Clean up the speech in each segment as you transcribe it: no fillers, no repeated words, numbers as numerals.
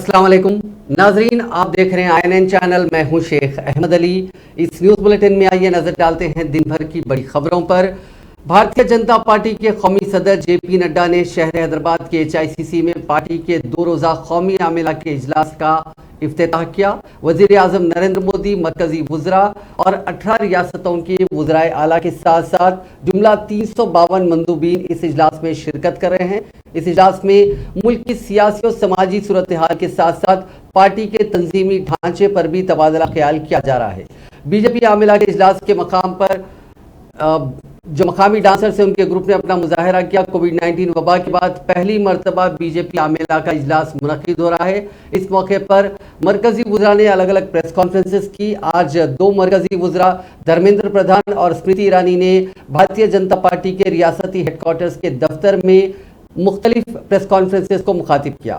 अस्सलाम वालेकुम नाजरीन, आप देख रहे हैं INN चैनल। मैं हूं शेख अहमद अली। इस न्यूज़ बुलेटिन में आइए नजर डालते हैं दिन भर की बड़ी खबरों पर। भारतीय जनता पार्टी के कौमी सदर JP नड्डा ने शहर हैदराबाद के HICC में पार्टी के 2 रोज़ा कौमी आमिला के इजलास का इफ्तिताह किया। वज़ीर आज़म नरेंद्र मोदी, मरकजी वुज़रा और 18 रियासतों के वुज़राए आला के साथ साथ जुमला 352 मंदूबीन इस इजलास में शिरकत कर रहे हैं। इस इजलास में मुल्क की सियासी और समाजी सूरत हाल के साथ साथ पार्टी के तंजीमी ढांचे पर भी तबादला ख्याल किया जा रहा है। बीजेपी आमिला के इजलास के मकाम पर जो मकामी डांसर्स हैं उनके ग्रुप ने अपना मुजाहरा किया। कोविड-19 वबा के बाद पहली मरतबा बीजेपी आमिला का इजलास मुनक़िद हो रहा है। इस मौके पर मरकजी वुज़रा ने अलग अलग प्रेस कॉन्फ्रेंसेस की। आज 2 मरकजी वुज़रा धर्मेंद्र प्रधान और स्मृति ईरानी ने भारतीय जनता पार्टी के रियासती हेडक्वार्टर्स के दफ्तर में मुख्तलिफ प्रेस कॉन्फ्रेंसेस को मुखातिब किया।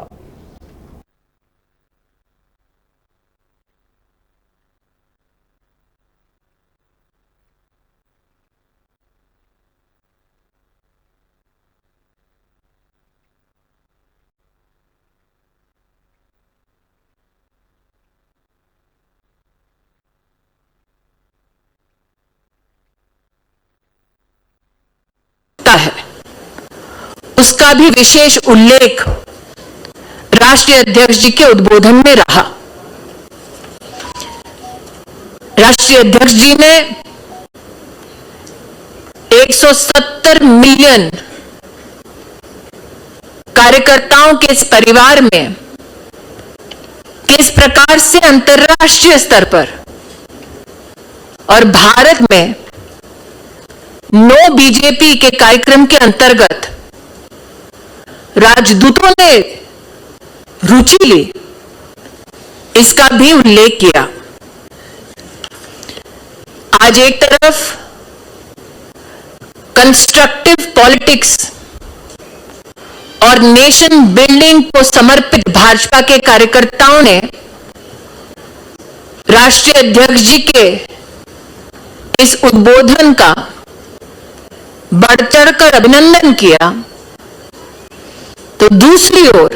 है उसका भी विशेष उल्लेख राष्ट्रीय अध्यक्ष जी के उद्बोधन में रहा। राष्ट्रीय अध्यक्ष जी ने 170 मिलियन कार्यकर्ताओं के इस परिवार में किस प्रकार से अंतर्राष्ट्रीय स्तर पर और भारत में नो बीजेपी के कार्यक्रम के अंतर्गत राजदूतों ने रुचि ली, इसका भी उल्लेख किया। आज एक तरफ कंस्ट्रक्टिव पॉलिटिक्स और नेशन बिल्डिंग को समर्पित भाजपा के कार्यकर्ताओं ने राष्ट्रीय अध्यक्ष जी के इस उद्बोधन का बढ़ चढ़कर अभिनंदन किया, तो दूसरी ओर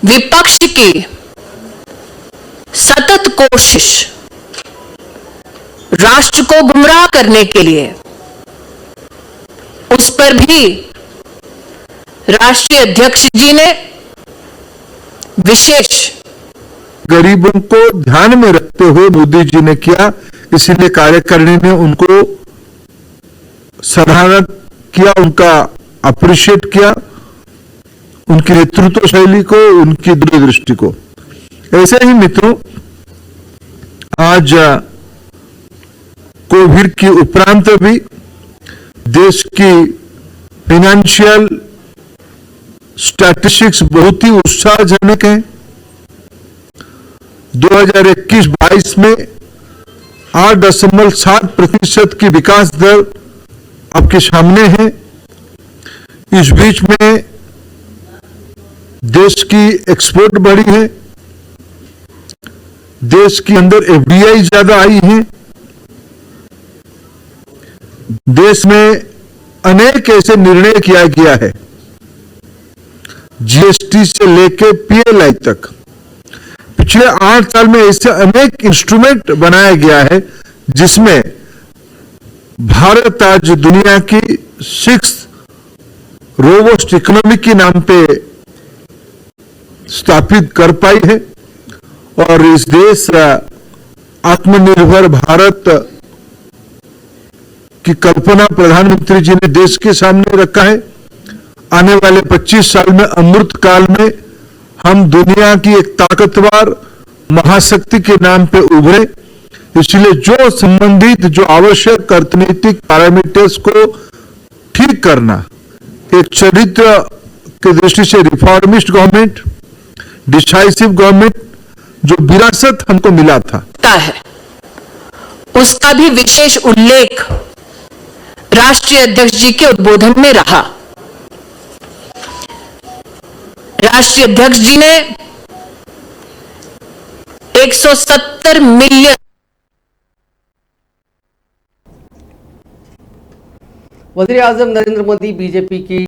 विपक्ष की सतत कोशिश राष्ट्र को गुमराह करने के लिए, उस पर भी राष्ट्रीय अध्यक्ष जी ने विशेष गरीबों को ध्यान में रखते हुए मोदी जी ने किया, इसीलिए कार्यकारिणी ने उनको सराहना किया, उनका अप्रिशिएट किया, उनकी नेतृत्व शैली को, उनकी दूरदृष्टि को। ऐसे ही मित्रों, आज कोविड के उपरांत भी देश की फाइनेंशियल स्टैटिस्टिक्स बहुत ही उत्साहजनक हैं। 2021-22 में 8.7% की विकास दर आपके सामने है। इस बीच में देश की एक्सपोर्ट बढ़ी है, देश के अंदर FDI ज्यादा आई है, देश में अनेक ऐसे निर्णय किया गया है, GST से लेकर PLI तक। पिछले 8 साल में ऐसे अनेक इंस्ट्रूमेंट बनाया गया है जिसमें भारत आज दुनिया की 6th रोबस्ट इकोनॉमी के नाम पे स्थापित कर पाई है। और इस देश आत्मनिर्भर भारत की कल्पना प्रधानमंत्री जी ने देश के सामने रखा है। आने वाले 25 साल में, अमृत काल में, हम दुनिया की एक ताकतवर महाशक्ति के नाम पे उभरे। इसलिए जो संबंधित, जो आवश्यक अर्थनीतिक पैरामीटर्स को ठीक करना, एक चरित्र की दृष्टि से रिफॉर्मिस्ट गवर्नमेंट, डिसाइसिव गवर्नमेंट, जो विरासत हमको मिला था है, उसका भी विशेष उल्लेख राष्ट्रीय अध्यक्ष जी के उद्बोधन में रहा। राष्ट्रीय अध्यक्ष जी ने 170 मिलियन वज़ीर आज़म नरेंद्र मोदी बीजेपी की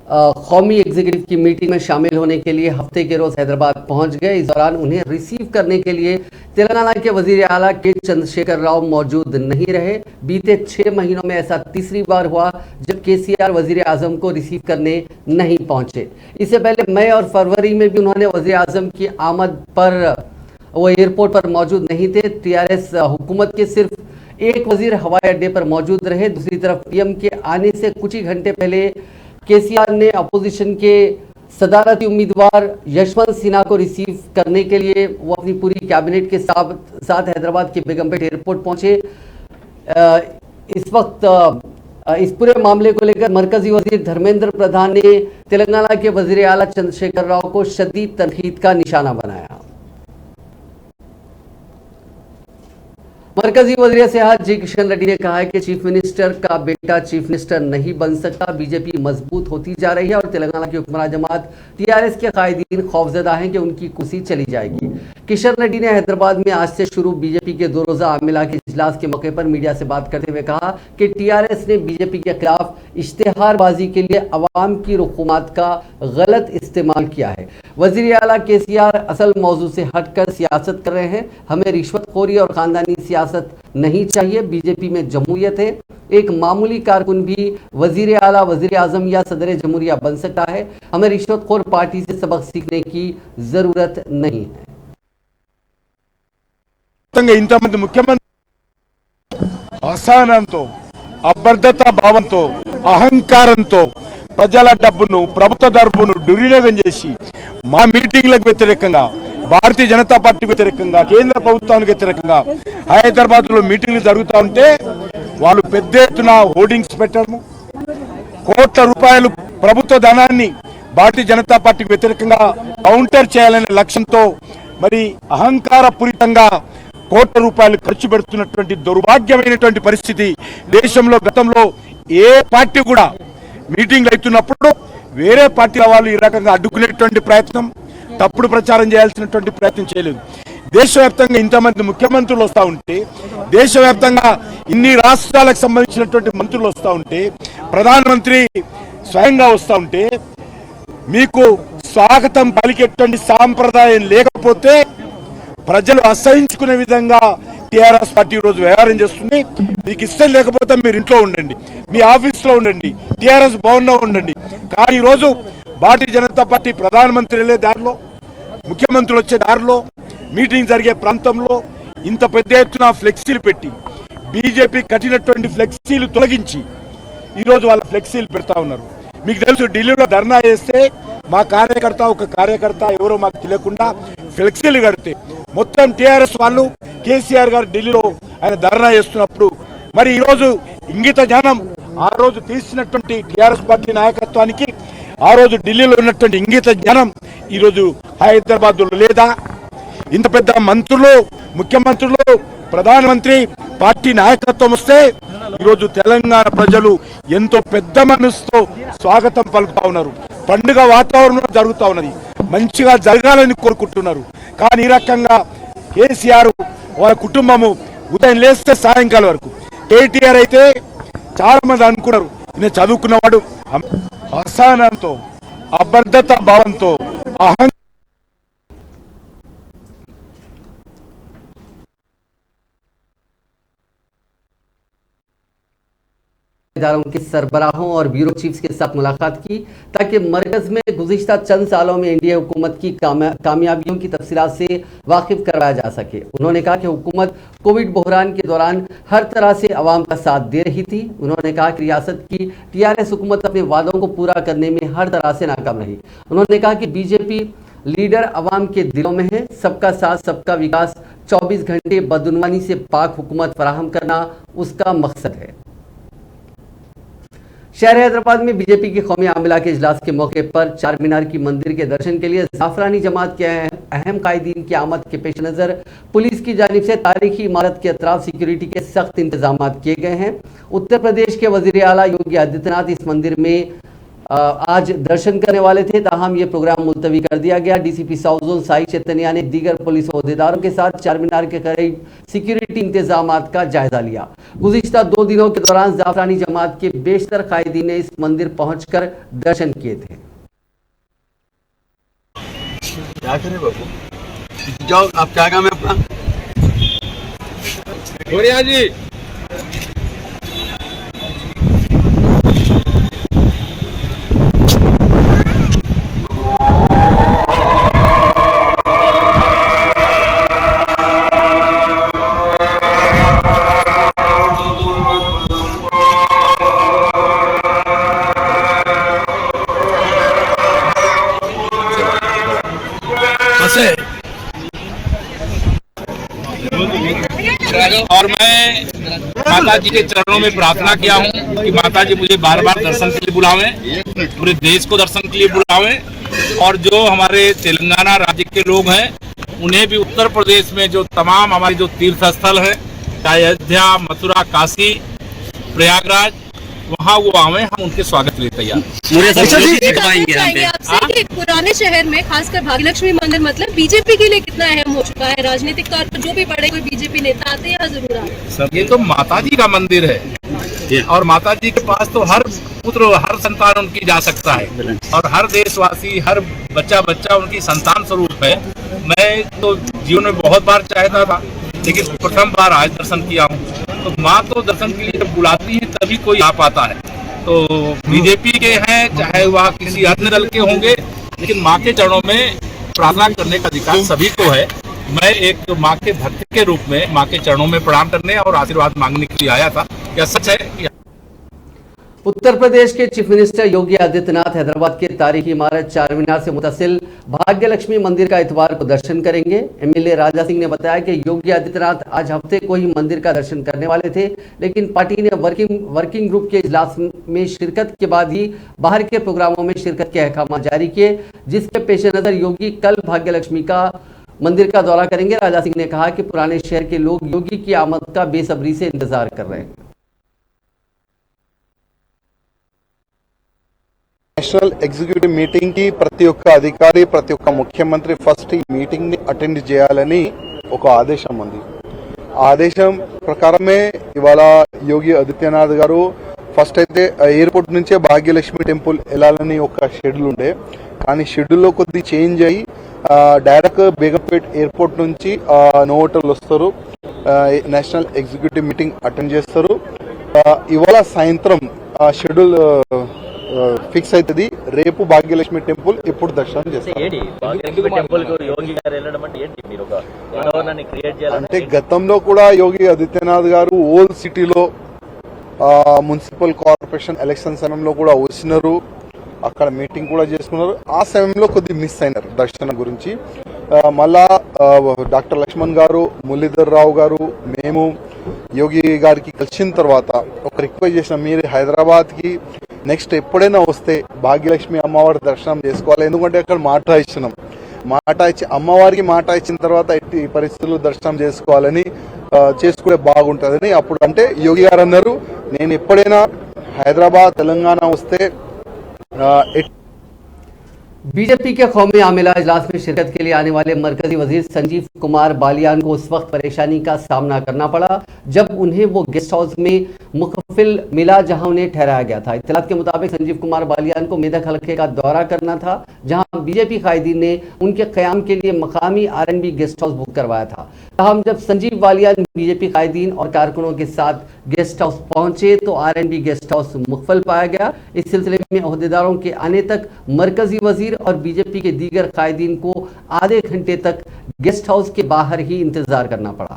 कौमी एग्जीक्यूटिव की मीटिंग में शामिल होने के लिए हफ्ते के रोज हैदराबाद पहुंच गए। इस दौरान उन्हें रिसीव करने के लिए तेलंगाना के वजीर आला के चंद्रशेखर राव मौजूद नहीं रहे। बीते 6 महीनों में ऐसा तीसरी बार हुआ जब केसीआर वजीर आजम को रिसीव करने नहीं पहुंचे। इससे पहले मई और फरवरी में भी उन्होंने वजीर आजम की आमद पर वो एयरपोर्ट पर मौजूद नहीं थे। टीआरएस हुकूमत के सिर्फ एक वजीर हवाई अड्डे पर मौजूद रहे। दूसरी तरफ पीएम के आने से कुछ ही घंटे पहले केसीआर ने अपोजिशन के सदारती उम्मीदवार यशवंत सिन्हा को रिसीव करने के लिए वो अपनी पूरी कैबिनेट के साथ हैदराबाद के बेगमपेट एयरपोर्ट पहुंचे। इस वक्त इस पूरे मामले को लेकर मरकजी वजीर धर्मेंद्र प्रधान ने तेलंगाना के वजीर आला चंद्रशेखर राव को शदीद तनकीद का निशाना बनाया। मरकजी वजीर सेहत जी किशन रेड्डी ने कहा है कि चीफ मिनिस्टर का बेटा चीफ मिनिस्टर नहीं बन सकता। बीजेपी मजबूत होती जा रही है और तेलंगाना की हुक्मरान जमात टीआरएस के कायदीन खौफजदा हैं कि उनकी कुर्सी चली जाएगी। किशन रेड्डी ने हैदराबाद में आज से शुरू बीजेपी के 2 रोजा आमिला के इजलास के मौके पर मीडिया से बात करते हुए कहा कि टीआरएस ने बीजेपी के खिलाफ इश्तेहारबाजी के लिए अवाम की रुकूमत का गलत इस्तेमाल किया है। वजीर आला केसीआर असल मौजू से हटकर सियासत कर रहे हैं। हमें रिश्वतखोरी और खानदानी सियासत नहीं चाहिए। बीजेपी में जमहूरियत है। एक मामूली कारकुन भी वजीर आला, वजीर आजम या सदर जमहूरिया बन सकता है। हमें रिश्वतखोर पार्टी से सबक सीखने की जरूरत नहीं है। ఇంతమంది ముఖ్యమంత్రి అసహనంతో, అభద్రతా భావంతో, అహంకారంతో ప్రజల డబ్బును, ప్రభుత్వ డబ్బును దుర్వినియోగం చేసి మా మీటింగ్లకు వ్యతిరేకంగా, భారతీయ జనతా పార్టీకి వ్యతిరేకంగా, కేంద్ర ప్రభుత్వానికి వ్యతిరేకంగా హైదరాబాద్ లో మీటింగ్లు జరుగుతూ ఉంటే వాళ్ళు పెద్ద ఎత్తున హోర్డింగ్స్ పెట్టడము, కోట్ల రూపాయలు ప్రభుత్వ ధనాన్ని భారతీయ జనతా పార్టీకి వ్యతిరేకంగా కౌంటర్ చేయాలనే లక్ష్యంతో మరి అహంకారపూరితంగా కోట్ల రూపాయలు ఖర్చు పెడుతున్నటువంటి దౌర్భాగ్యమైనటువంటి పరిస్థితి దేశంలో గతంలో ఏ పార్టీ కూడా మీటింగ్లు అవుతున్నప్పుడు వేరే పార్టీల వాళ్ళు ఈ రకంగా అడ్డుకునేటువంటి ప్రయత్నం, తప్పుడు ప్రచారం చేయాల్సినటువంటి ప్రయత్నం చేయలేదు. దేశవ్యాప్తంగా ఇంతమంది ముఖ్యమంత్రులు వస్తూ ఉంటే, దేశవ్యాప్తంగా ఇన్ని రాష్ట్రాలకు సంబంధించినటువంటి మంత్రులు వస్తూ ఉంటే, ప్రధానమంత్రి స్వయంగా వస్తూ ఉంటే మీకు స్వాగతం పలికేటువంటి సాంప్రదాయం లేకపోతే ప్రజలు అసహించుకునే విధంగా టీఆర్ఎస్ పార్టీ రోజు వ్యవహారం చేస్తుంది. మీకు ఇష్టం లేకపోతే మీరు ఇంట్లో ఉండండి, మీ ఆఫీస్లో ఉండండి, టీఆర్ఎస్ భవన్లో ఉండండి. కానీ ఈరోజు భారతీయ జనతా పార్టీ ప్రధానమంత్రి వెళ్ళే దారిలో, ముఖ్యమంత్రులు వచ్చే దారిలో, మీటింగ్ జరిగే ప్రాంతంలో ఇంత పెద్ద ఎత్తున ఫ్లెక్సీలు పెట్టి బీజేపీ కట్టినటువంటి ఫ్లెక్సీలు తొలగించి ఈరోజు వాళ్ళ ఫ్లెక్సీలు పెడతా ఉన్నారు. మీకు తెలుసు, ఢిల్లీలో ధర్నా చేస్తే మా కార్యకర్త, ఒక కార్యకర్త ఎవరో మాకు తెలియకుండా ఫ్లెక్సీలు కడితే మొత్తం టీఆర్ఎస్ వాళ్ళు, కేసీఆర్ గారు ఢిల్లీలో ఆయన ధర్నా చేస్తున్నప్పుడు మరి ఈరోజు ఇంగిత జ్ఞానం ఆ రోజు తీసినటువంటి టీఆర్ఎస్ పార్టీ నాయకత్వానికి, ఆ రోజు ఢిల్లీలో ఉన్నటువంటి ఇంగిత జ్ఞానం ఈరోజు హైదరాబాద్ లో లేదా? ఇంత పెద్ద మంత్రులు, ముఖ్యమంత్రులు, ప్రధానమంత్రి, పార్టీ నాయకత్వం వస్తే ఈరోజు తెలంగాణ ప్రజలు ఎంతో పెద్ద మనసుతో స్వాగతం పలుకుతా ఉన్నారు. పండుగ వాతావరణం జరుగుతూ ఉన్నది, మంచిగా జరగాలని కోరుకుంటున్నారు. కానీ ఈ రకంగా కేసీఆర్ వాళ్ళ కుటుంబము ఉదయం లేస్తే సాయంకాలం వరకు, కేటీఆర్ అయితే చాలా మంది అనుకున్నారు నేను చదువుకున్నవాడు, అసహనంతో, అభద్రతా భావంతో, इदारों के सरबराहों और ब्यूरो चीफ्स के साथ मुलाकात की ताकि मरकज में गुज़िश्ता चंद सालों में एनडीए हुकूमत की कामयाबियों की तफसीलात से वाकिफ करवाया जा सके। उन्होंने कहा कि हुकूमत कोविड बहरान के दौरान हर तरह से अवाम का साथ दे रही थी। उन्होंने कहा कि रियासत की टीआरएस हुकूमत अपने वादों को पूरा करने में हर तरह से नाकाम रही। उन्होंने कहा कि बीजेपी लीडर अवाम के दिलों में है। सबका साथ, सबका विकास, 24 घंटे बदउनवानी से पाक हुकूमत फराहम करना उसका मकसद है। शहर हैदराबाद में बीजेपी की कौमी आमिला के इजलास के मौके पर चार मीनार की मंदिर के दर्शन के लिए जाफरानी जमात के अहम कायदीन की आमद के पेश नज़र पुलिस की जानिब से तारीखी इमारत के अतराफ सिक्योरिटी के सख्त इंतजाम किए गए हैं। उत्तर प्रदेश के वजीर आला योगी आदित्यनाथ इस मंदिर में आज दर्शन करने वाले थे, ताहम ये प्रोग्राम मुलतवी कर दिया गया। DCP south zone Sai Chaitanya ने दीगर पुलिस अहदेदारों के साथ चारमीनार के करीब सिक्योरिटी इंतजामात का जायजा लिया। गुज़िश्ता 2 दिनों के दौरान जाफरानी जमात के बेशतर कायदीन ने इस मंदिर पहुंचकर दर्शन किए थे। क्या करें बाबू, जाओ आप, क्या काम है अपना? गोरिया जी और मैं माता जी के चरणों में प्रार्थना किया हूँ कि माता जी मुझे बार बार दर्शन के लिए बुलावें, पूरे देश को दर्शन के लिए बुलावें, और जो हमारे तेलंगाना राज्य के लोग हैं उन्हें भी उत्तर प्रदेश में जो तमाम हमारे जो तीर्थ स्थल है, चाहे अयोध्या, मथुरा, काशी, प्रयागराज, वहाँ वो आवे, हम उनके स्वागत के लिए तैयार। आपसे पुराने शहर में खासकर भाग्यलक्ष्मी मंदिर मतलब बीजेपी के लिए कितना अहम हो चुका है? राजनीतिक तौर पर जो भी बड़े कोई बीजेपी नेता आते हैं यहाँ जरूर आते। ये तो माता जी का मंदिर है और माता जी के पास तो हर पुत्र, हर संतान उनकी जा सकता है और हर देशवासी, हर बच्चा उनकी संतान स्वरूप है। मैं तो जीवन में बहुत बार चाहता था, लेकिन प्रथम बार आज दर्शन किया हूँ। तो माँ तो दर्शन के लिए जब बुलाती है तभी कोई आ पाता है। तो बीजेपी के हैं चाहे वह किसी अन्य दल के होंगे, लेकिन माँ के चरणों में प्रार्थना करने का अधिकार सभी को है। मैं एक माँ के भक्त के रूप में माँ के चरणों में प्रणाम करने और आशीर्वाद मांगने के लिए आया था। क्या सच है? उत्तर प्रदेश के चीफ मिनिस्टर योगी आदित्यनाथ हैदराबाद के तारीखी इमारत चारमीनार से मुतसिल भाग्यलक्ष्मी मंदिर का इतवार को दर्शन करेंगे। एमएलए राजा सिंह ने बताया कि योगी आदित्यनाथ आज हफ्ते को ही मंदिर का दर्शन करने वाले थे, लेकिन पार्टी ने वर्किंग ग्रुप के इजलास में शिरकत के बाद ही बाहर के प्रोग्रामों में शिरकत के अहकाम जारी किए, जिसके पेश नज़र योगी कल भाग्यलक्ष्मी का मंदिर का दौरा करेंगे। राजा सिंह ने कहा कि पुराने शहर के लोग योगी की आमद का बेसब्री से इंतजार कर रहे हैं। నేషనల్ ఎగ్జిక్యూటివ్ మీటింగ్ కి ప్రతి ఒక్క అధికారి, ప్రతి ఒక్క ముఖ్యమంత్రి ఫస్ట్ ఈ మీటింగ్ ని అటెండ్ చేయాలని ఒక ఆదేశం ఉంది. ఆ ఆదేశం ప్రకారమే ఇవాళ యోగి ఆదిత్యనాథ్ గారు ఫస్ట్ అయితే ఎయిర్పోర్ట్ నుంచే భాగ్యలక్ష్మి టెంపుల్ వెళ్ళాలని ఒక షెడ్యూల్ ఉండే, కానీ షెడ్యూల్లో కొద్ది చేంజ్ అయ్యి డైరెక్ట్ బేగంపేట్ ఎయిర్పోర్ట్ నుంచి నోవోటల్ వస్తారు, నేషనల్ ఎగ్జిక్యూటివ్ మీటింగ్ అటెండ్ చేస్తారు. ఇవాళ సాయంత్రం షెడ్యూల్ ఫిక్స్ అవుతుంది. రేపు భాగ్యలక్ష్మి టెంపుల్ ఇప్పుడు దర్శనం చేస్తారు. అంటే గతంలో కూడా యోగి ఆదిత్యనాథ్ గారు ఓల్డ్ సిటీలో మున్సిపల్ కార్పొరేషన్ ఎలక్షన్ సమయంలో కూడా వచ్చినారు, అక్కడ మీటింగ్ కూడా చేసుకున్నారు. ఆ సమయంలో కొద్ది మిస్ అయినారు దర్శనం గురించి. మళ్ళా డాక్టర్ లక్ష్మణ్ గారు, మురళీధర్ రావు గారు, మేము యోగి గారికి కలిసిన తర్వాత ఒక రిక్వెస్ట్ చేసిన, మీరు హైదరాబాద్ కి నెక్స్ట్ ఎప్పుడైనా వస్తే భాగ్యలక్ష్మి అమ్మవారి దర్శనం చేసుకోవాలి. ఎందుకంటే అక్కడ మాట ఇచ్చినాం, మాట ఇచ్చి అమ్మవారికి మాట ఇచ్చిన తర్వాత ఎట్టి పరిస్థితుల్లో దర్శనం చేసుకోవాలని చేసుకుంటే బాగుంటుందని అప్పుడు అంటే యోగి గారు అన్నారు, నేను ఎప్పుడైనా హైదరాబాద్ తెలంగాణ వస్తే बीजेपी के कौमी आमिला इजलास में शिरकत के लिए आने वाले मरकजी वजीर संजीव कुमार बालियान को उस वक्त परेशानी का सामना करना पड़ा जब उन्हें वो गेस्ट हाउस में मुखफिल मिला जहां उन्हें ठहराया गया था। इत्तलात के मुताबिक संजीव कुमार बालियान को मेदक हल्के का दौरा करना था, जहां बीजेपी कायदीन ने उनके क़याम के लिए मकामी आरएनबी गेस्ट हाउस बुक करवाया था। ताहम जब संजीव बालियान बीजेपी कायदीन और कारकुनों के साथ गेस्ट हाउस पहुंचे तो आरएनबी गेस्ट हाउस मुखफिल पाया गया। इस सिलसिले में अहदेदारों के आने तक मरकजी वजीर और बीजेपी के दीगर कायदीन को आधे घंटे तक गेस्ट हाउस के बाहर ही इंतजार करना पड़ा।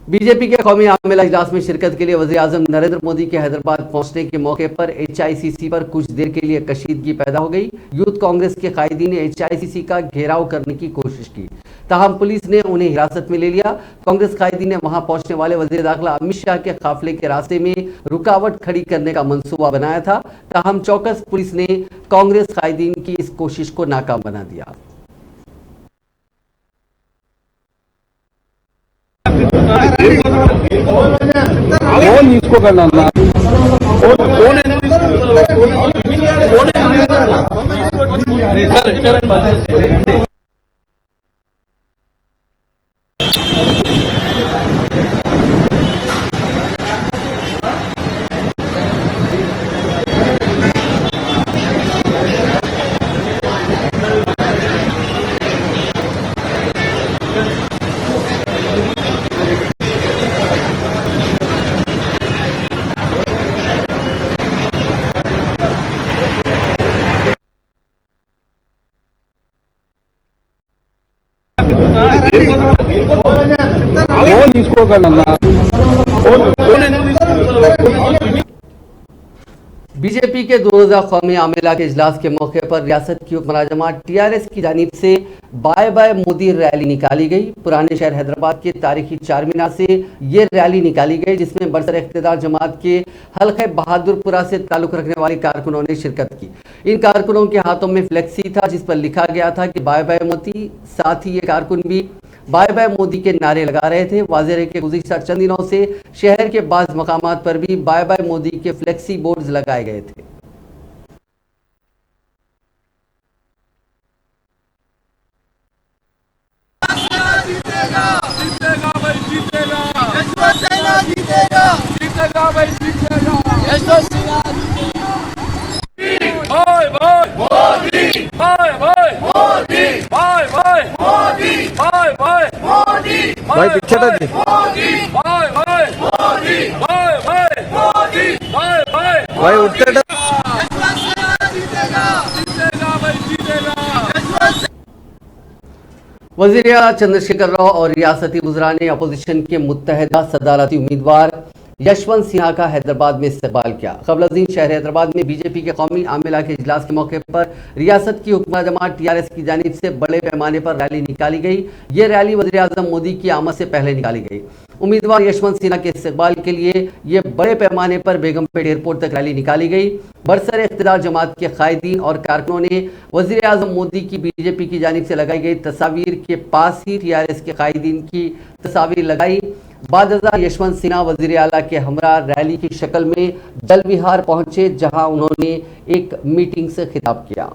बीजेपी के कौमी आमिला इजलास में शिरकत के लिए वज़ीर आज़म नरेंद्र मोदी के हैदराबाद पहुंचने के मौके पर एचआईसीसी पर कुछ देर के लिए कशीदगी पैदा हो गई। यूथ कांग्रेस के कायदीन ने एचआईसीसी का घेराव करने की कोशिश की, ताहम पुलिस ने उन्हें हिरासत में ले लिया। कांग्रेस कायदीन ने वहां पहुंचने वाले वज़ीर दाखिला अमित शाह के काफिले के रास्ते में रुकावट खड़ी करने का मंसूबा बनाया था, ताहम चौकस पुलिस ने कांग्रेस कायदीन की इस कोशिश को नाकाम बना दिया। फोन इसको करना बीजेपी के 2 रोजा कौमी आमिला के इजलास के मौके पर रियासत की हुक्मरान जमात टीआरएस की जानिब से बाय बाय मोदी रैली निकाली गई। पुराने शहर हैदराबाद के तारीखी चारमीनार से ये रैली निकाली गई, जिसमें बरसर इख्तिदार जमात के हल्के बहादुरपुरा से ताल्लुक रखने वाले कारकुनों ने शिरकत की। इन कारकुनों के हाथों में फ्लेक्सी था जिस पर लिखा गया था कि बाय बाय मोदी। साथ ही ये कारकुन भी बाय बाय मोदी के नारे लगा रहे थे। वाज़ेह है कि गुज़िश्ता चंद दिनों से शहर के बाज़ मकामात पर भी बाय बाय मोदी के फ्लेक्सी बोर्ड्स लगाए गए थे। भाई पीछे था जी। भाई उठते थे। वज़ीर आला चंद्रशेखर राव और रियासती वज़रा ने अपोजिशन के मुत्तहदा सदारती उम्मीदवार यशवंत सिन्हा का हैदराबाद में इस्तकबाल किया। क़ब्ल-अज़ीम शहर हैदराबाद में बीजेपी के कौमी आमिला के इजलास के मौके पर रियासत की हुक्मरान जमात टीआरएस की जानिब से बड़े पैमाने पर रैली निकाली गई। ये रैली वज़ीर आज़म मोदी की आमद से पहले निकाली गई। उम्मीदवार यशवंत सिन्हा के इस्तकबाल के लिए ये बड़े पैमाने पर बेगमपेट एयरपोर्ट तक रैली निकाली गई। बरसर इख्तिदार जमात के कायदीन और कारकुनों ने वज़ीर आज़म मोदी की बीजेपी की जानिब से लगाई गई तस्वीर के पास ही टीआरएस के कायदीन की तस्वीर लगाई। बाद यशवंत सिन्हा वज़ीर आला के हमरा रैली की शक्ल में जल विहार पहुंचे, जहां उन्होंने एक मीटिंग से खिताब किया।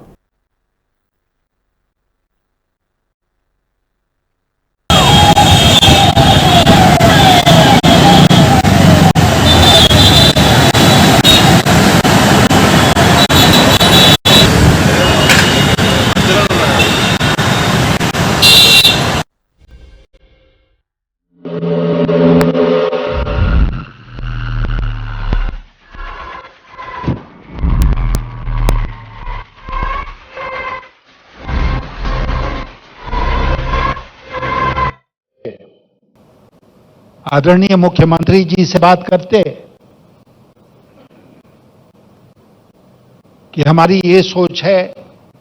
आदरणीय मुख्यमंत्री जी से बात करते कि हमारी ये सोच है,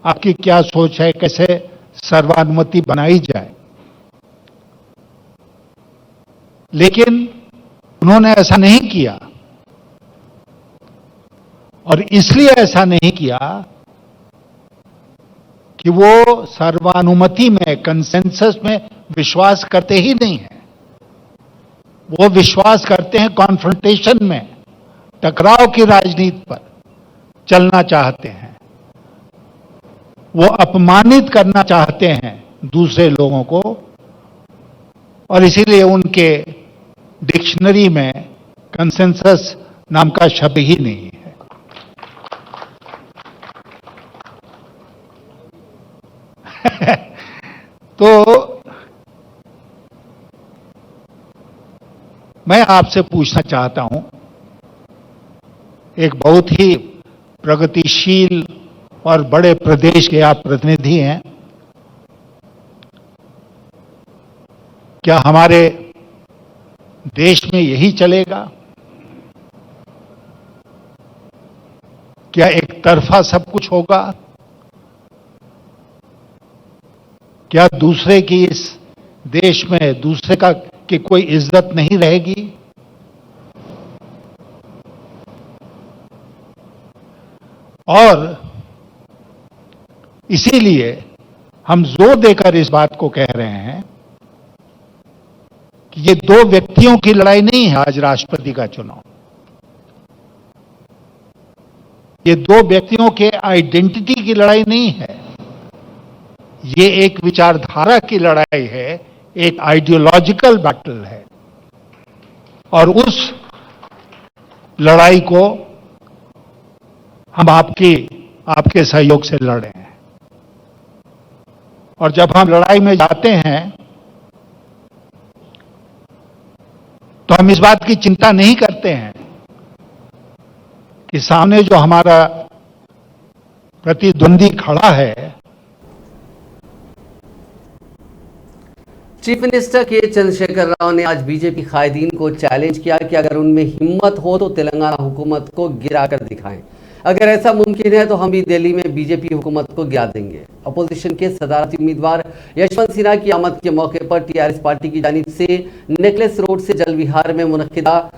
आपकी क्या सोच है, कैसे सर्वानुमति बनाई जाए। लेकिन उन्होंने ऐसा नहीं किया, और इसलिए ऐसा नहीं किया कि वो सर्वानुमति में, कंसेंसस में विश्वास करते ही नहीं है। वो विश्वास करते हैं कॉन्फ्रंटेशन में, टकराव की राजनीति पर चलना चाहते हैं। वो अपमानित करना चाहते हैं दूसरे लोगों को, और इसीलिए उनके डिक्शनरी में कंसेंसस नाम का शब्द ही नहीं है। तो मैं आपसे पूछना चाहता हूं, एक बहुत ही प्रगतिशील और बड़े प्रदेश के आप प्रतिनिधि हैं, क्या हमारे देश में यही चलेगा? क्या एक तरफा सब कुछ होगा? क्या दूसरे की इस देश में दूसरे का की कोई इज्जत नहीं रहेगी? और इसीलिए हम जोर देकर इस बात को कह रहे हैं कि ये दो व्यक्तियों की लड़ाई नहीं है आज राष्ट्रपति का चुनाव। ये दो व्यक्तियों के आइडेंटिटी की लड़ाई नहीं है, ये एक विचारधारा की लड़ाई है, एक आइडियोलॉजिकल बैटल है, और उस लड़ाई को हम आपके सहयोग से लड़े हैं। और जब हम लड़ाई में जाते हैं तो हम इस बात की चिंता नहीं करते हैं कि सामने जो हमारा प्रतिद्वंदी खड़ा है। चीफ मिनिस्टर के चंद्रशेखर राव ने आज बीजेपी कायदीन को चैलेंज किया कि अगर उनमें हिम्मत हो तो तेलंगाना हुकूमत को गिराकर दिखाएं। अगर ऐसा मुमकिन है तो हम भी दिल्ली में बीजेपी हुकूमत को गिरा देंगे। अपोजिशन के सदारती उम्मीदवार यशवंत सिन्हा की आमद के मौके पर टीआरएस पार्टी की जानिब से नेकलेस रोड से जल विहार में मुनक्किदा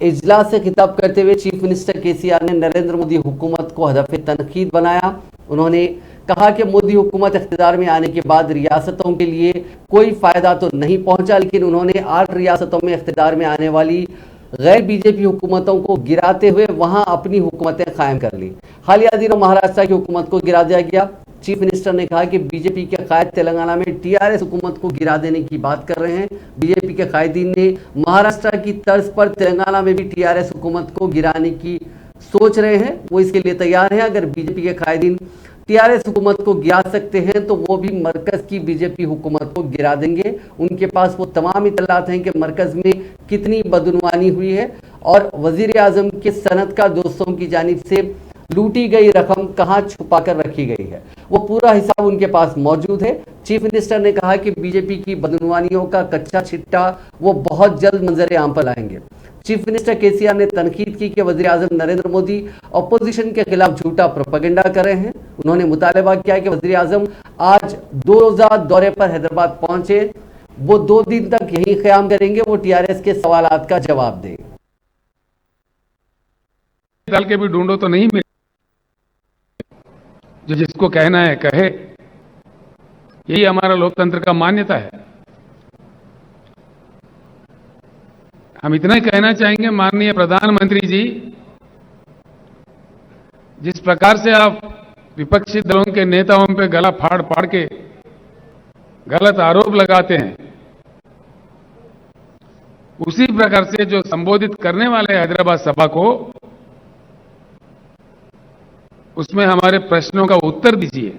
इजलास से खिताब करते हुए चीफ मिनिस्टर केसीआर ने नरेंद्र मोदी हुकूमत को हदफ तनकीद बनाया। उन्होंने कहा कि मोदी हुकूमत इख्तिदार में आने के बाद रियासतों के लिए कोई फायदा तो नहीं पहुंचा, लेकिन उन्होंने 8 रियासतों में इख्तिदार में आने वाली गैर बीजेपी हुकूमतों को गिराते हुए वहां अपनी हुकूमतें कायम कर ली। हालिया दिनों महाराष्ट्र की हुकूमत को गिरा दिया गया। चीफ मिनिस्टर ने कहा कि बीजेपी के कायद तेलंगाना में टीआरएस हुकूमत को गिरा देने की बात कर रहे हैं। बीजेपी के कायदीन ने महाराष्ट्र की तर्ज पर तेलंगाना में भी टीआरएस हुकूमत को गिराने की सोच रहे हैं। वो इसके लिए तैयार हैं। अगर बीजेपी के कायदीन टीआरएस हुकूमत को गिरा सकते हैं तो वो भी मरकज की बीजेपी हुकूमत को गिरा देंगे। उनके पास वो तमाम इतलात हैं कि मरकज में कितनी बदनुमानी हुई है और वजीर आजम के सनतकार दोस्तों की जानिब से लूटी गई रकम कहां छुपा कर रखी गई है, वो पूरा हिसाब उनके पास मौजूद है। चीफ मिनिस्टर ने कहा कि बीजेपी की बदनुमानियों का कच्चा छिट्टा वो बहुत जल्द मंजर आम पर लाएंगे। चीफ मिनिस्टर केसीआर ने तनकीद की कि वज़ीर आज़म नरेंद्र मोदी अपोजिशन के खिलाफ झूठा प्रोपेगेंडा कर रहे हैं। उन्होंने मुतालबा किया कि वज़ीर आज़म आज 2 रोज़ा दौरे पर हैदराबाद पहुंचे, वो 2 दिन तक यहीं क़याम करेंगे, वो टीआरएस के सवालात का जवाब दें। डाल के भी ढूंढो तो नहीं मिले, जो जिसको कहना है कहे, यही हमारा लोकतंत्र का मान्यता है। हम इतना ही कहना चाहेंगे, माननीय प्रधानमंत्री जी, जिस प्रकार से आप विपक्षी दलों के नेताओं पे गला फाड़ फाड़ के गलत आरोप लगाते हैं, उसी प्रकार से जो संबोधित करने वाले हैदराबाद सभा को, उसमें हमारे प्रश्नों का उत्तर दीजिए।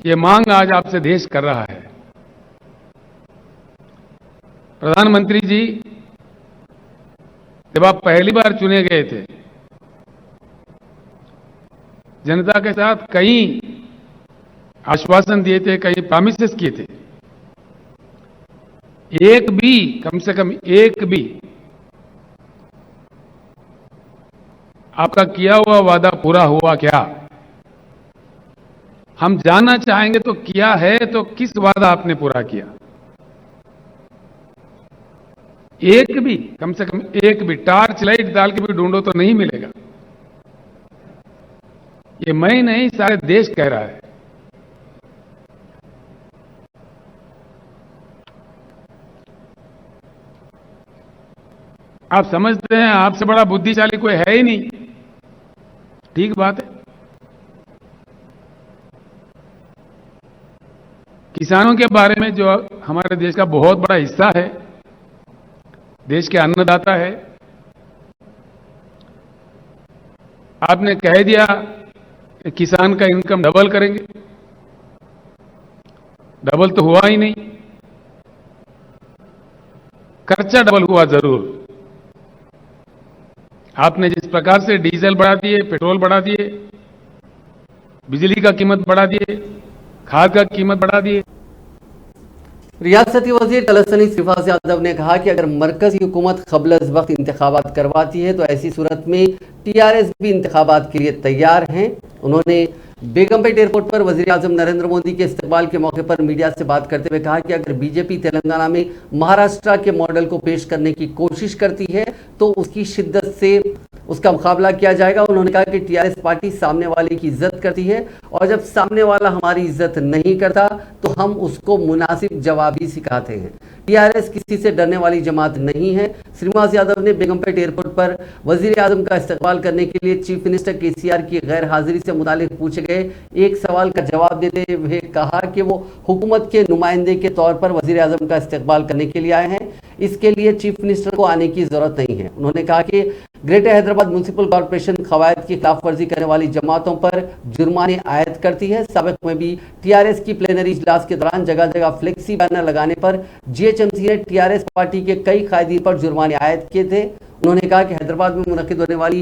ये मांग आज आपसे देश कर रहा है। प्रधानमंत्री जी, जब आप पहली बार चुने गए थे, जनता के साथ कई आश्वासन दिए थे, कई प्रॉमिसेस किए थे। एक भी, कम से कम एक भी आपका किया हुआ वादा पूरा हुआ क्या? हम जानना चाहेंगे तो किया है तो किस वादा आपने पूरा किया? एक भी, कम से कम एक भी टार्च लाइट डाल के भी ढूंढो तो नहीं मिलेगा। ये मैं नहीं, सारे देश कह रहा है। आप समझते हैं आपसे बड़ा बुद्धिशाली कोई है ही नहीं, ठीक बात है। किसानों के बारे में, जो हमारे देश का बहुत बड़ा हिस्सा है, देश के अन्नदाता है, आपने कह दिया कि किसान का इनकम डबल करेंगे। डबल तो हुआ ही नहीं, खर्चा डबल हुआ जरूर। आपने जिस प्रकार से डीजल बढ़ा दिए, पेट्रोल बढ़ा दिए, बिजली का कीमत बढ़ा दिए, खाद का कीमत बढ़ा दिए। रियासती वजीर तलसनी श्रीफाज यादव ने कहा कि अगर मरकजी हुकूमत क़ब्ल अज़ वक्त इंतखाबात करवाती है तो ऐसी सूरत में टीआरएस भी इंतखाबात के लिए तैयार हैं। उन्होंने बेगमपेट एयरपोर्ट पर वज़ीर आज़म नरेंद्र मोदी के इस्तकबाल के मौके पर मीडिया से बात करते हुए कहा कि अगर बीजेपी तेलंगाना में महाराष्ट्र के मॉडल को पेश करने की कोशिश करती है तो उसकी शिद्दत से उसका मुकाबला किया जाएगा। उन्होंने कहा कि टीआरएस पार्टी सामने वाले की इज्जत करती है और जब सामने वाला हमारी इज्जत नहीं करता तो हम उसको मुनासिब जवाब ही सिखाते हैं। टीआरएस किसी से डरने वाली जमात नहीं है। श्रीनिवास यादव ने बेगमपेट एयरपोर्ट पर वजीर आजम का इस्तकबाल करने के लिए चीफ मिनिस्टर केसीआर की गैर हाजिरी से मुतालिक पूछे गए एक सवाल का जवाब देते हुए कहा कि वो हुकूमत के नुमाइंदे के तौर पर वजीर आजम का इस्तकबाल करने के लिए आए हैं, इसके लिए चीफ मिनिस्टर को आने की जरूरत नहीं है। उन्होंने कहा कि ग्रेटर हैदराबाद म्युनिसिपल कॉर्पोरेशन कवायद की खिलाफ वर्जी करने वाली जमातों पर जुर्माने आयद करती है। साबिक में भी टीआरएस की प्लेनरी इजलास के दौरान जगह जगह फ्लेक्सी बैनर लगाने पर जीएचएमसी ने टीआरएस पार्टी के कई कायदीन पर जुर्माने आयद किए थे। उन्होंने कहा कि हैदराबाद में मुनक्किद होने वाली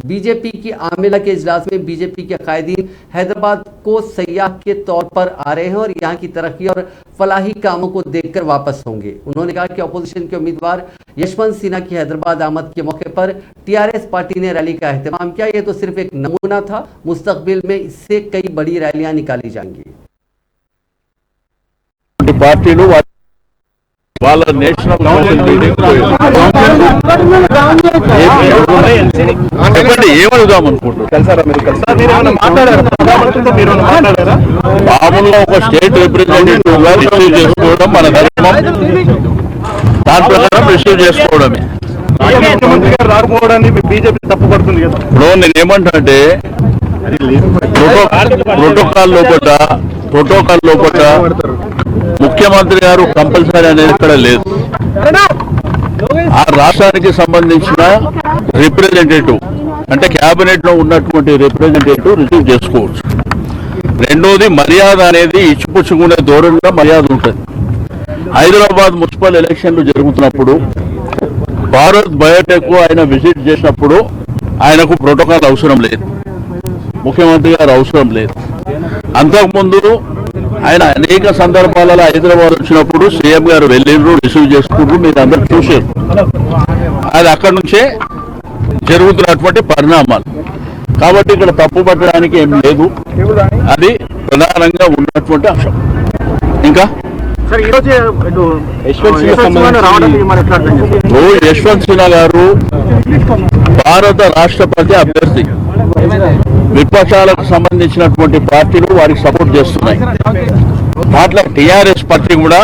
बीजेपी की आमिला के इजलास में बीजेपी के कायदीन हैदराबाद को सयाह के तौर पर आ रहे हैं और यहाँ की तरक्की और फलाही कामों को देखकर वापस होंगे। उन्होंने कहा कि अपोजिशन के उम्मीदवार यशवंत सिन्हा की हैदराबाद आमद के मौके पर टीआरएस पार्टी ने रैली का एहतमाम किया। ये तो सिर्फ एक नमूना था, मुस्तकबिल में इससे कई बड़ी रैलियां निकाली जाएंगी। పార్టీలు వాళ్ళ నేషనల్ కౌన్సిల్ మీటింగ్ చెప్పండి ఏమడుగుదాం అనుకుంటున్నారు? మామూలుగా ఒక స్టేట్ రిప్రజెంటేటివ్ గా రిసీవ్ చేసుకోవడం మన ధర్మం, దాని ప్రకారం రిసీవ్ చేసుకోవడమే. రాకపోవడాన్ని బీజేపీ తప్పుపడుతుంది కదా. ఇప్పుడు నేను ఏమంటే ప్రోటోకాల్ లోపల ముఖ్యమంత్రి గారు కంపల్సరీ అనేది ఇక్కడ లేదు. ఆ రాష్ట్రానికి సంబంధించిన రిప్రజెంటేటివ్ అంటే క్యాబినెట్ లో ఉన్నటువంటి రిప్రజెంటేటివ్ రిసీవ్ చేసుకోవచ్చు. రెండోది మర్యాద అనేది ఇచ్చిపుచ్చుకునే ధోరణిలో మర్యాద ఉంటుంది. హైదరాబాద్ మున్సిపల్ ఎలక్షన్లు జరుగుతున్నప్పుడు భారత్ బయోటెక్ ఆయన విజిట్ చేసినప్పుడు ఆయనకు ప్రోటోకాల్ అవసరం లేదు, ముఖ్యమంత్రి గారు అవసరం లేదు. అంతకుముందు ఆయన అనేక సందర్భాలలో హైదరాబాద్ వచ్చినప్పుడు సీఎం గారు వెళ్ళిండ్రు, రిసీవ్ చేసుకుంటూ మీరు అందరూ చూసారు. అది అక్కడి నుంచే జరుగుతున్నటువంటి పరిణామాలు. కాబట్టి ఇక్కడ తప్పు పట్టడానికి ఏం లేదు, అది ప్రధానంగా ఉన్నటువంటి అంశం. ఇంకా యశ్వంత్ సిన్హా గారు భారత రాష్ట్రపతి అభ్యర్థి. విపక్షాలకు సంబంధించినటువంటి పార్టీలు వారికి సపోర్ట్ చేస్తున్నాయి. అట్లా టీఆర్ఎస్ పార్టీ కూడా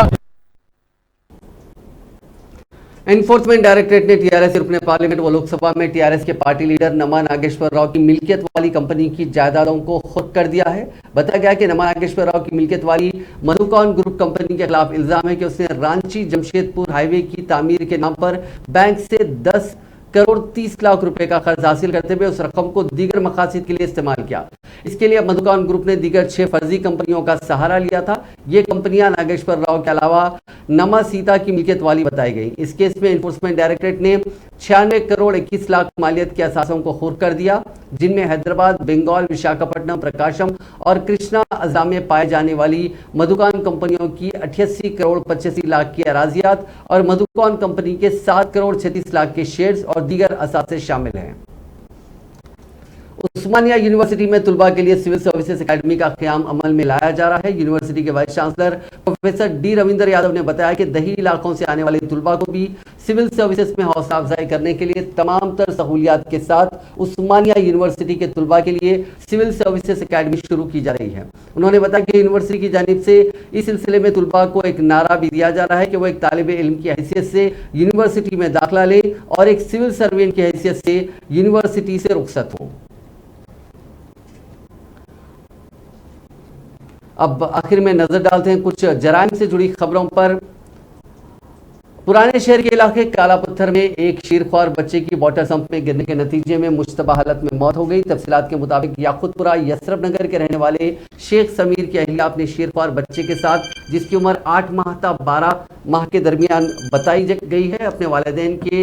एनफोर्समेंट डायरेक्टरेट ने टीआरएस अपने पार्लियामेंट व लोकसभा में टीआरएस के पार्टी लीडर नमा नागेश्वर राव की मिल्कियत वाली कंपनी की जायदादों को खुद कर दिया है। बताया गया कि नमा नागेश्वर राव की मिल्कियत वाली मधुकॉन ग्रुप कंपनी के खिलाफ इल्जाम है कि उसने रांची जमशेदपुर हाईवे की तामीर के नाम पर बैंक से 10 करोड़ 30 लाख रुपए का कर्ज हासिल करते हुए उस रकम को दीगर मकासद के लिए इस्तेमाल किया। इसके लिए मधुकॉन ग्रुप ने दीगर 6 फर्जी कंपनियों का सहारा लिया था। ये कंपनियां नागेश्वर राव के अलावा नमा सीता की मिल्कियत वाली बताई गई। इस केस में एनफोर्समेंट डायरेक्टरेट ने 96 करोड़ 21 लाख मालियत के असासों को खुर्द कर दिया, जिनमें हैदराबाद, बंगाल, विशाखापट्टनम, प्रकाशम और कृष्णा अजला में पाए जाने वाली मधुकॉन कंपनियों की 88 करोड़ 85 लाख की अराजियात और मधुकॉन कंपनी के 7 करोड़ 36 लाख के शेयर्स और दीगर असासे शामिल हैं। उस्मानिया यूनिवर्सिटी में तुलबा के लिए सिविल सर्विसेज एकेडमी का क़याम अमल में लाया जा रहा है। यूनिवर्सिटी के vice chancellor professor D Ravinder Yadav ने बताया कि दही इलाकों से आने वाले तुलबा को भी सिविल सर्विसेज में हौसला अफजाई करने के लिए तमाम तर सहूलियात के साथ उस्मानिया यूनिवर्सिटी के तुलबा के लिए सिविल सर्विसेज एकेडमी शुरू की जा रही है। उन्होंने बताया कि यूनिवर्सिटी की जानिब से इस सिलसिले में तुलबा को एक नारा भी दिया जा रहा है कि वो एक तालिबे इल्म की हैसियत से यूनिवर्सिटी में दाखिला ले और एक सिविल सर्वेंट की हैसियत से यूनिवर्सिटी से रुखसत हो। अब आखिर में नजर डालते हैं कुछ जराइम से जुड़ी खबरों पर। पुराने शहर के इलाके काला पत्थर में एक शीरख्वार बच्चे की वाटर सम्प में गिरने के नतीजे में मुश्तबा हालत में मौत हो गई। तफसीलात के मुताबिक याकुतपुरा यसरफ नगर के रहने वाले शेख समीर की अहलिया अपने शीरख्वार बच्चे के साथ, जिसकी उम्र 8 माह था 12 माह के दरमियान बताई गई है, अपने वालिदैन के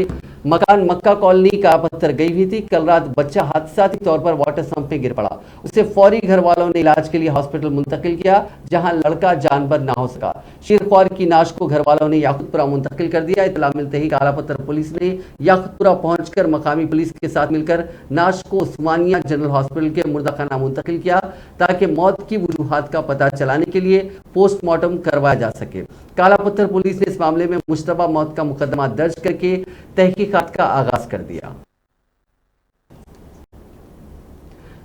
मकान मक्का कॉलोनी का पत्थर गई हुई थी। कल रात बच्चा हादसाती तौर पर वाटर सम्प में गिर पड़ा। उसे फौरी घर वालों ने इलाज के लिए हॉस्पिटल मुंतकिल किया, जहां लड़का जानबर ना हो सका। शीरख्वार की नाश को घर वालों ने याकुतपुरा मुंतकिल कर दिया। इतला मिलते ही काला पत्थर पुलिस ने याकुतपुरा पहुंचकर मकामी पुलिस के साथ मिलकर नाश को उस्मानिया जनरल हॉस्पिटल के मुर्दाखाना मुंतकिल किया, ताकि मौत की वजूहात का पता चलाने के लिए पोस्टमार्टम करवाया जा सके। काला पत्थर पुलिस ने इस मामले में मुश्तबा मौत का मुकदमा दर्ज करके तहकीकात का आगाज कर दिया।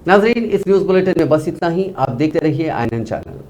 नाजरीन, इस न्यूज बुलेटिन में बस इतना ही। आप देखते रहिए INN चैनल।